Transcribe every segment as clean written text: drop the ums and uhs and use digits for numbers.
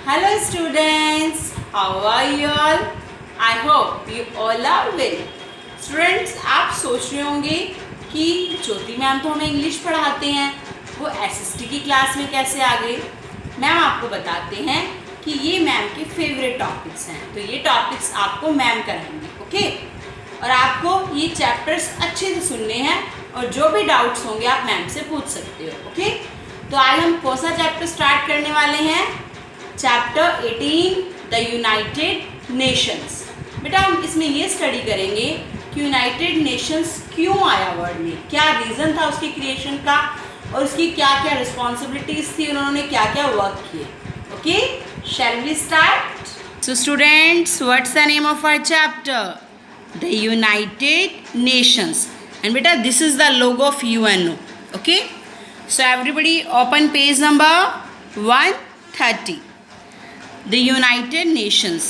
Hello students, how are you all? I hope you all are well. Students, आप सोच रहे होंगे कि ज्योति मैम तो हमें इंग्लिश पढ़ाते हैं, वो एसएसटी की क्लास में कैसे आ गए? मैम आपको बताते हैं कि ये मैम के फेवरेट टॉपिक्स हैं, तो ये टॉपिक्स आपको मैम कराएंगे, ओके? और आपको ये चैप्टर्स अच्छे से सुनने हैं और जो भी डाउट्स होंगे आप मैम से पूछ सकते हो, ओके? तो आज हम कौन सा चैप्टर स्टार्ट करने वाले हैं? Chapter 18 the United Nations. बेटा हम इसमें ये स्टडी करेंगे कि यूनाइटेड नेशंस क्यों आया वर्ड में, क्या रीज़न था उसकी क्रिएशन का और उसकी क्या क्या रिस्पॉन्सिबिलिटीज थी, उन्होंने क्या क्या वर्क किए। Okay, shall we start? So students, what's the name of our chapter? The United Nations. And बेटा this is the logo of UNO. Okay, so everybody open page number 130. The United Nations.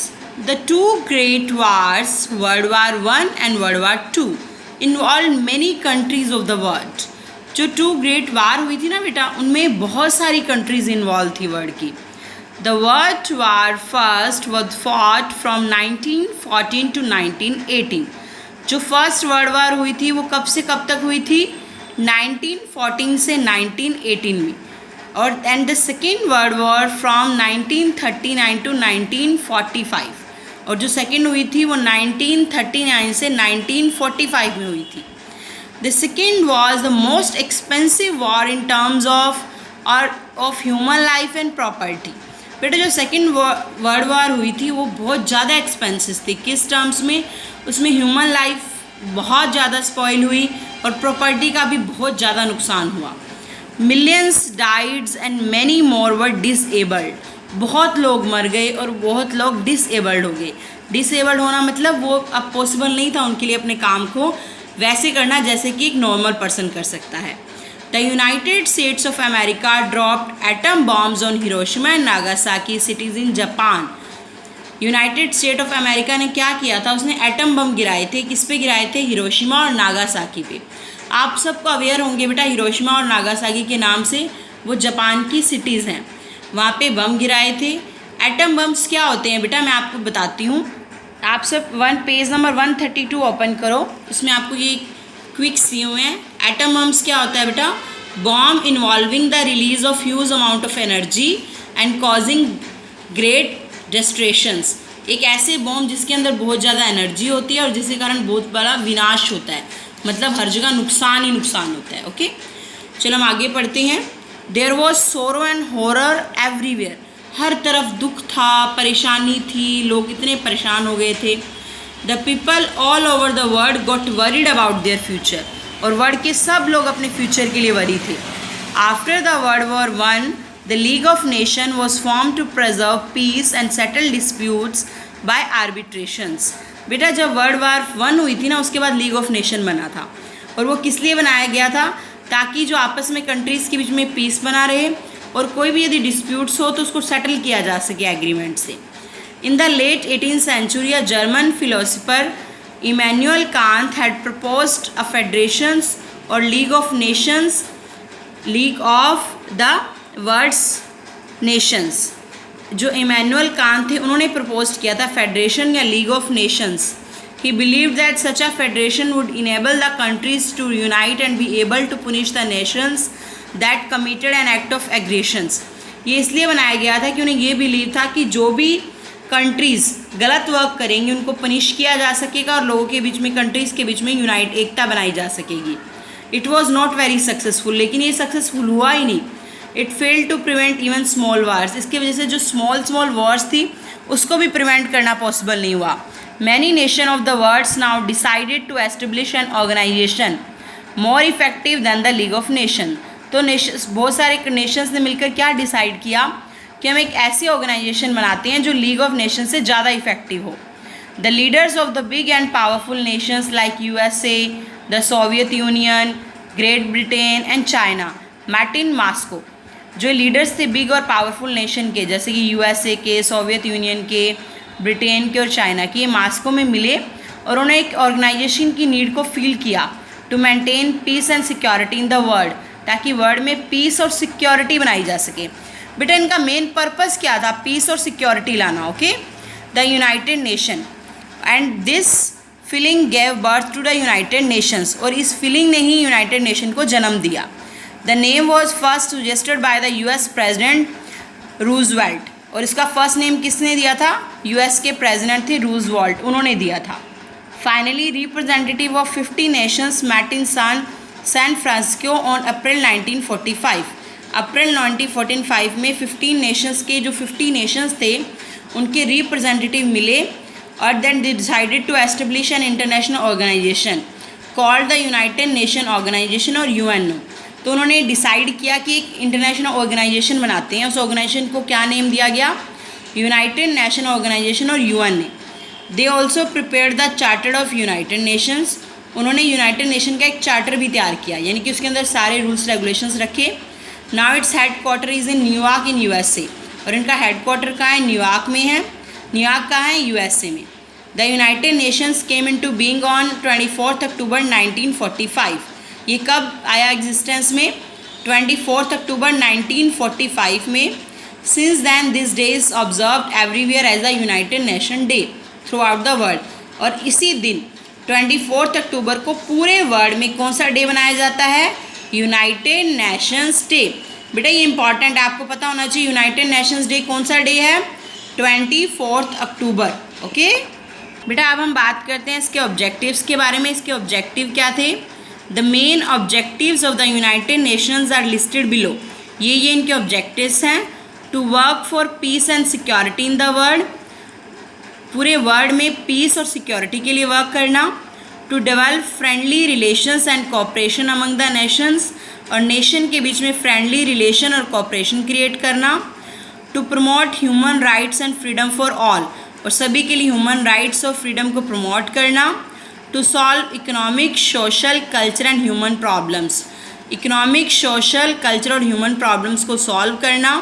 The two great wars, World War I and World War II, involved many countries of the world. जो to great वार हुई थी ना बेटा, उनमें बहुत सारी countries involve थी world की. The world war first was fought from 1914 to 1918. जो फर्स्ट वर्ल्ड वार हुई थी वो कब से कब तक हुई थी? 1914 से 1918 में. और and the second world war from 1939 to 1945. और जो सेकेंड हुई थी वो 1939 से 1945 में हुई थी. The second was the most expensive war in terms of human life and property. बेटा जो सेकेंड वर्ल्ड वॉर हुई थी वो बहुत ज़्यादा एक्सपेंसिव थी. किस टर्म्स में? उसमें ह्यूमन लाइफ बहुत ज़्यादा स्पॉइल हुई और प्रॉपर्टी का भी बहुत ज़्यादा नुकसान हुआ. Millions died and many more were disabled. बहुत लोग मर गए और बहुत लोग डिसेबल्ड हो गए. डिसेबल्ड होना मतलब वो अब पॉसिबल नहीं था उनके लिए अपने काम को वैसे करना जैसे कि एक नॉर्मल पर्सन कर सकता है. The United states of America dropped atom bombs on Hiroshima and Nagasaki cities in Japan. United state of America ने क्या किया था? उसने एटम बम गिराए थे. किस पे गिराए थे? हिरोशिमा और नागासाकी पे. आप सबको अवेयर होंगे बेटा हिरोशिमा और नागासाकी के नाम से, वो जापान की सिटीज़ हैं. वहाँ पे बम गिराए थे. एटम बम्स क्या होते हैं बेटा, मैं आपको बताती हूँ. आप सब पेज नंबर 132 ओपन करो, उसमें आपको ये क्विक सी हुए हैं. एटम बम्स क्या होता है बेटा? Bomb involving the release of huge amount of energy and causing great destructions. एक ऐसे बॉम्ब जिसके अंदर बहुत ज़्यादा एनर्जी होती है और जिसके कारण बहुत बड़ा विनाश होता है, मतलब हर जगह नुकसान ही नुकसान होता है. ओके, चलो हम आगे पढ़ते हैं. There was sorrow and horror everywhere. हर तरफ दुख था, परेशानी थी, लोग इतने परेशान हो गए थे. The people all over the world got worried about their future. और वर्ल्ड के सब लोग अपने फ्यूचर के लिए वरी थे. After the world war one the league of nation was form to preserve peace and settle disputes by arbitrations. बेटा जब वर्ल्ड वार 1 हुई थी ना, उसके बाद लीग ऑफ नेशन बना था. और वो किस लिए बनाया गया था? ताकि जो आपस में कंट्रीज़ के बीच में पीस बना रहे और कोई भी यदि डिस्प्यूट्स हो तो उसको सेटल किया जा सके एग्रीमेंट से. In the late 18th century a German philosopher Immanuel Kant had proposed a federations or league of nations, league of the world's nations. जो इमैनुअल कांट थे उन्होंने प्रपोज किया था फेडरेशन या league of nations. He believed that such a federation would enable the countries to unite and be able to punish the nations that committed an act of aggressions. ये इसलिए बनाया गया था कि उन्हें ये बिलीव था कि जो भी कंट्रीज़ गलत वर्क करेंगे उनको पनिश किया जा सकेगा और लोगों के बीच में, कंट्रीज़ के बीच में यूनाइट, एकता बनाई जा सकेगी. It was not very successful. लेकिन ये सक्सेसफुल हुआ ही नहीं. It failed to prevent even small wars. इसकी वजह से जो स्मॉल वॉर्स थी उसको भी प्रिवेंट करना पॉसिबल नहीं हुआ. Many nation of the worlds now decided to establish an organisation more effective than the league of nation. तो बहुत सारे नेशंस ने मिलकर क्या डिसाइड किया कि हम एक ऐसी ऑर्गेनाइजेशन बनाते हैं जो लीग ऑफ नेशन से ज़्यादा इफेक्टिव हो. The leaders of the big and powerful nations like USA, the Soviet Union, Great Britain and China met in Moscow. जो लीडर्स थे बिग और पावरफुल नेशन के, जैसे कि USA के, सोवियत यूनियन के, ब्रिटेन के और चाइना के, ये मॉस्को में मिले और उन्होंने एक ऑर्गेनाइजेशन की नीड को फील किया to maintain peace and security in the world, ताकि वर्ल्ड में पीस और सिक्योरिटी बनाई जा सके. बेटा इनका मेन पर्पस क्या था? पीस और सिक्योरिटी लाना. Okay, the United Nation and this feeling gave birth to the United Nations. और इस फीलिंग ने ही यूनाइटेड नेशन को जन्म दिया. The name was first suggested by the US president Roosevelt. और इसका फर्स्ट नेम किसने दिया था? यूएस के प्रेजिडेंट थे रूजवेल्ट, उन्होंने दिया था. Finally representative of 50 nations met in San Francisco on April 1945. अप्रैल 1945 में 15 नेशंस के जो 50 नेशंस थे उनके रिप्रेजेंटेटिव मिले और then they decided to establish an international organisation called the United Nation organisation और यूएनओ. तो उन्होंने डिसाइड किया कि एक इंटरनेशनल ऑर्गेनाइजेशन बनाते हैं. उस ऑर्गेनाइजेशन को क्या नेम दिया गया? यूनाइटेड नेशन ऑर्गेनाइजेशन और यूएन ने. They also prepared the charter of United Nations. उन्होंने यूनाइटेड नेशन का एक चार्टर भी तैयार किया, यानी कि उसके अंदर सारे रूल्स रेगुलेशंस रखे. Now its headquarter is in New York in USA. और इनका हेडक्वार्टर कहाँ है? न्यूयॉर्क में है. न्यूयॉर्क कहाँ है? यूएसए में. The United Nations came into being on 24 अक्टूबर 1945. ये कब आया एग्जिस्टेंस में? 24 अक्टूबर 1945 में. Since then this day is observed everywhere as the United Nation day throughout the world. और इसी दिन 24 अक्टूबर को पूरे वर्ल्ड में कौन सा डे बनाया जाता है? United Nations day. बेटा ये इंपॉर्टेंट है, आपको पता होना चाहिए यूनाइटेड नेशंस डे कौन सा डे है? 24 अक्टूबर. ओके बेटा, अब हम बात करते हैं इसके ऑब्जेक्टिव्स के बारे में. इसके ऑब्जेक्टिव क्या थे? The main objectives of the United Nations are listed below. ये इनके ऑब्जेक्टिव्स हैं. To work for peace and security in the world. पूरे वर्ल्ड में पीस और सिक्योरिटी के लिए वर्क करना. To develop friendly relations and cooperation among the nations. और नेशन के बीच में फ्रेंडली रिलेशन और कोऑपरेशन क्रिएट करना. To promote human rights and freedom for all. और सभी के लिए ह्यूमन राइट्स और फ्रीडम को प्रमोट करना. To solve economic, social, culture and human problems. Economic, social, culture और ह्यूमन प्रॉब्लम्स को सॉल्व करना.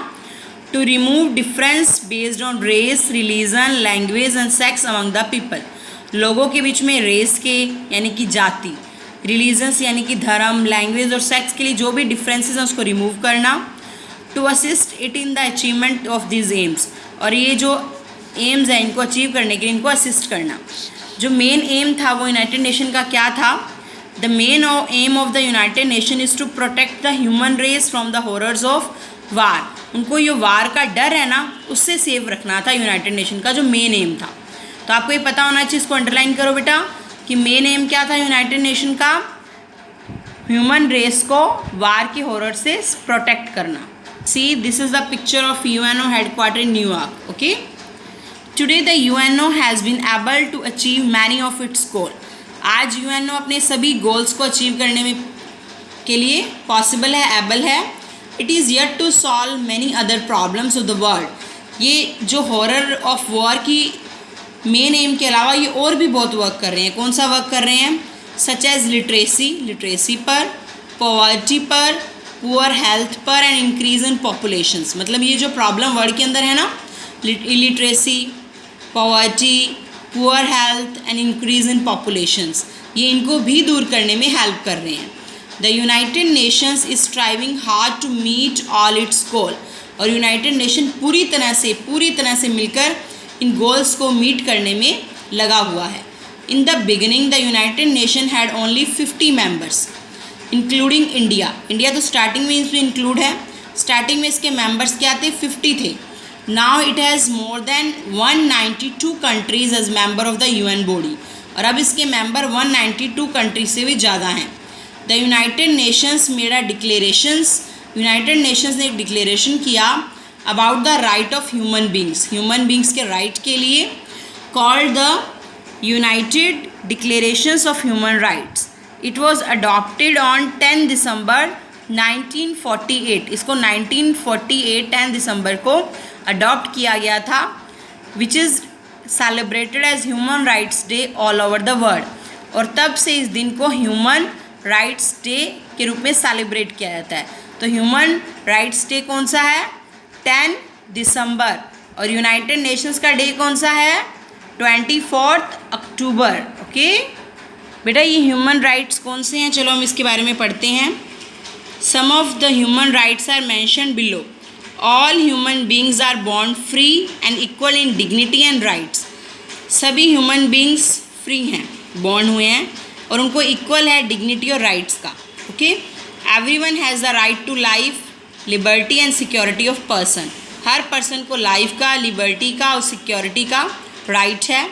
To remove difference based on race, religion, language and sex among the people. लोगों के बीच में रेस के यानी कि जाति, रिलीजन्स यानी कि धर्म, लैंग्वेज और सेक्स के लिए जो भी डिफरेंसेस हैं उसको रिमूव करना. To assist it in the achievement of this aims. और ये जो एम्स हैं इनको अचीव करने के लिए इनको असिस्ट करना. जो मेन एम था वो यूनाइटेड नेशन का क्या था? The main aim of the United Nation is to protect the human race from the horrors of war. उनको ये वार का डर है ना, उससे सेव रखना था यूनाइटेड नेशन का जो मेन एम था. तो आपको ये पता होना चाहिए, इसको अंडरलाइन करो बेटा कि मेन एम क्या था यूनाइटेड नेशन का? ह्यूमन रेस को वार के हॉरर से प्रोटेक्ट करना. See this is the picture of UNO headquarter in New York. Okay, today the UNO has been able to achieve many of its goal. आज UNO अपने सभी goals को achieve करने में के लिए पॉसिबल है, एबल है. It is yet to solve many other problems of the world. ये जो हॉरर ऑफ वॉर की मेन एम के अलावा ये और भी बहुत वर्क कर रहे हैं. कौन सा वर्क कर रहे हैं? सच एज लिटरेसी पर, पॉवर्टी पर, पुअर हेल्थ पर एंड इंक्रीज इन पॉपुलेशंस. मतलब ये जो प्रॉब्लम वर्ल्ड के अंदर है ना, illiteracy, poverty, poor health and increase in populations, ये इनको भी दूर करने में हेल्प कर रहे हैं. The United Nations is striving hard to meet all its goal. और यूनाइटेड नेशन पूरी तरह से मिलकर इन गोल्स को मीट करने में लगा हुआ है. In the beginning the United nation had only 50 members including India. India तो स्टार्टिंग में इसमें इंक्लूड है. स्टार्टिंग में इसके मेंबर्स क्या थे? 50 थे. Now it has more than 192 countries as member of the UN body. और अब इसके मेंबर 192 कंट्रीज से भी ज़्यादा हैं. The United Nations made a declarations. United Nations ने एक डिक्लेरेशन किया about the right of human beings के राइट के लिए, called the United declarations of human rights. It was adopted on 10 दिसंबर 1948. इसको 1948 10 दिसंबर को अडॉप्ट किया गया था, which is celebrated as human rights day all over the world. और तब से इस दिन को ह्यूमन राइट्स डे के रूप में सेलिब्रेट किया जाता है. तो ह्यूमन राइट्स डे कौन सा है? 10 दिसंबर. और यूनाइटेड नेशंस का डे कौन सा है? 24 अक्टूबर. ओके बेटा, ये ह्यूमन राइट्स कौन से हैं? चलो हम इसके बारे में पढ़ते हैं. Some of the human rights are mention below. All human beings are born free and equal in dignity and rights. सभी ह्यूमन बींग्स फ्री हैं, बॉर्न हुए हैं और उनको इक्वल है डिग्निटी और राइट्स का। Okay, everyone has the right to life, liberty and security of person. हर पर्सन को लाइफ का, लिबर्टी का और सिक्योरिटी का राइट है।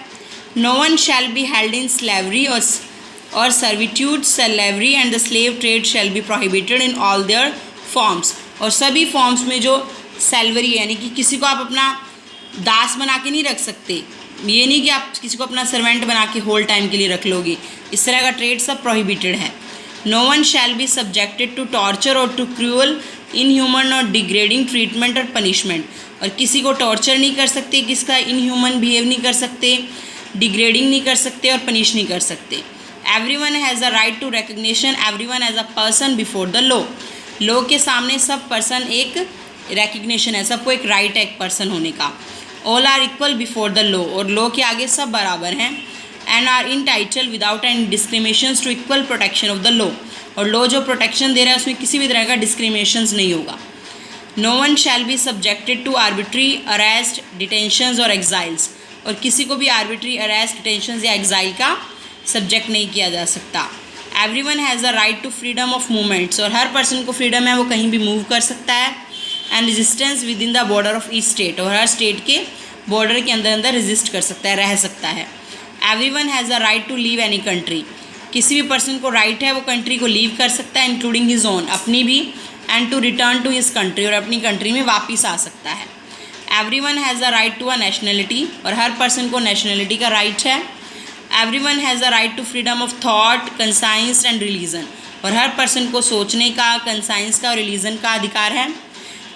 No one shall be held in slavery or servitude, slavery and the slave trade shall be prohibited in all their forms. और सभी forms में जो सेल्वरी यानी कि किसी को आप अपना दास बना के नहीं रख सकते, ये नहीं कि आप किसी को अपना सर्वेंट बना के होल टाइम के लिए रख लोगे, इस तरह का ट्रेड सब प्रोहिबिटेड है। No one shall be subjected to torture और टू क्रूअल, इनह्यूमन और डिग्रेडिंग ट्रीटमेंट और पनिशमेंट। और किसी को टॉर्चर नहीं कर सकते, किसका इनह्यूमन बिहेव नहीं कर सकते, डिग्रेडिंग नहीं कर सकते और पनिश नहीं कर सकते। Everyone has the right to recognition, everyone as a person before the law. Law के सामने सब पर्सन एक रिकग्निशन है, सबको एक राइट है एक पर्सन होने का। All are equal before the law, और लॉ के आगे सब बराबर हैं। And are entitled without any discrimination to equal protection of the law, और लॉ जो प्रोटेक्शन दे रहा है उसमें किसी भी तरह का डिस्क्रिमिनेशन नहीं होगा। No one shall be subjected to arbitrary arrest, detentions or exiles, और किसी को भी आर्बिट्री अरेस्ट, डिटेंशंस या एग्जाइल का सब्जेक्ट नहीं किया जा सकता। Everyone has the right to freedom of movements, और हर पर्सन को फ्रीडम है, वो कहीं भी मूव कर सकता है। And resistance with in the border of each state, और हर स्टेट के बॉर्डर के अंदर अंदर रेजिस्ट कर सकता है, रह सकता है। Everyone has the right to leave any country, किसी भी पर्सन को राइट है वो कंट्री को लीव कर सकता है, इंक्लूडिंग हिज ओन, अपनी भी, and to return to his country, और अपनी कंट्री में वापस आ सकता है। Everyone has the right to a nationality, और हर पर्सन को नेशनलिटी का राइट है। Everyone has the right to freedom of thought, conscience and religion, और हर पर्सन को सोचने का, कंसाइंस का और रिलीजन का अधिकार है।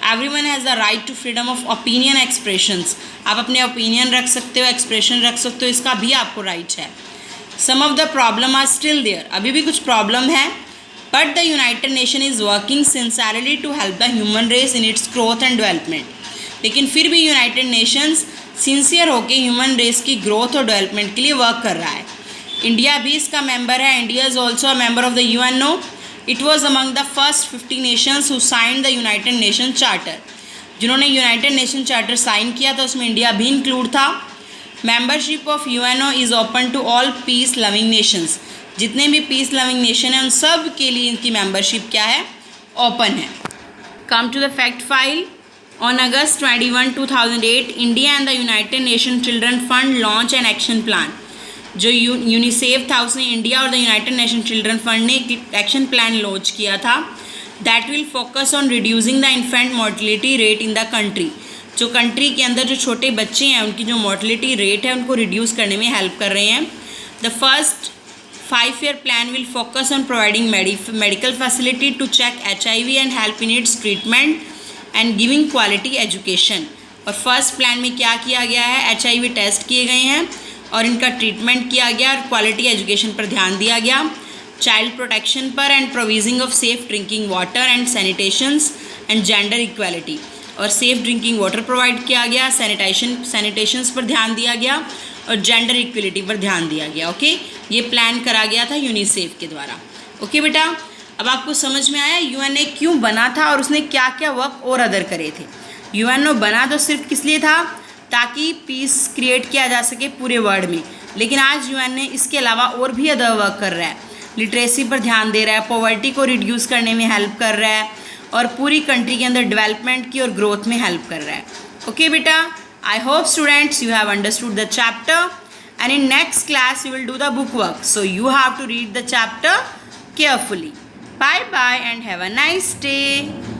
Everyone has the right to freedom of opinion expressions, आप अपने ओपिनियन रख सकते हो, एक्सप्रेशन रख सकते हो, इसका भी आपको राइट है। Some of the problem are still there, अभी भी कुछ प्रॉब्लम है, but the United Nation is working sincerely to help the human race in its growth and development. लेकिन फिर भी यूनाइटेड नेशंस सिंसियर होकर ह्यूमन रेस की ग्रोथ और डेवलपमेंट के लिए वर्क कर रहा है। इंडिया भी इसका मेंबर है। India is also a member of the UNO. It was among the first 50 nations who signed the United Nation charter, जिन्होंने यूनाइटेड नेशन चार्टर साइन किया था, उसमें इंडिया भी इंक्लूड था। Membership of UNO is open to all peace loving nations, जितने भी peace loving nation हैं उन सब के लिए इनकी मेंबरशिप क्या है, ओपन है। Come to the fact file. On August 21, 2008, India and the United Nations Children Fund launch an action plan. जो यूनिसेफ था उसने इंडिया और the United nation children fund ने एक एक्शन प्लान लॉन्च किया था, that will focus on reducing the infant mortality rate in the country. जो country के अंदर जो छोटे बच्चे हैं उनकी जो मोर्टलिटी रेट है उनको रिड्यूस करने में हेल्प कर रहे हैं। The first 5-year plan will focus on providing medical facility to check HIV and help in its treatment and giving quality education. और फर्स्ट प्लान में क्या किया गया है, HIV टेस्ट किए गए हैं और इनका ट्रीटमेंट किया गया और क्वालिटी एजुकेशन पर ध्यान दिया गया, चाइल्ड प्रोटेक्शन पर and provisioning of safe drinking water and sanitations and gender equality, और सेफ ड्रिंकिंग वाटर प्रोवाइड किया गया, सैनिटेशंस पर ध्यान दिया गया और जेंडर इक्वलिटी पर ध्यान दिया गया। ओके, ये प्लान करा गया था यूनिसेफ के द्वारा। ओके बेटा, अब आपको समझ में आया यूएनए क्यों बना था और उसने क्या क्या वर्क और अदर करे थे। यूएनओ बना तो सिर्फ किस लिए था, ताकि पीस क्रिएट किया जा सके पूरे वर्ल्ड में, लेकिन आज यूएनए इसके अलावा और भी अदर वर्क कर रहा है। लिटरेसी पर ध्यान दे रहा है, पॉवर्टी को रिड्यूस करने में हेल्प कर रहा है और पूरी कंट्री के अंदर डेवलपमेंट की और ग्रोथ में हेल्प कर रहा है। ओके बेटा, I hope students you have understood the chapter and in next class you will do the book work, so you have to read the chapter carefully. Bye bye and have a nice day.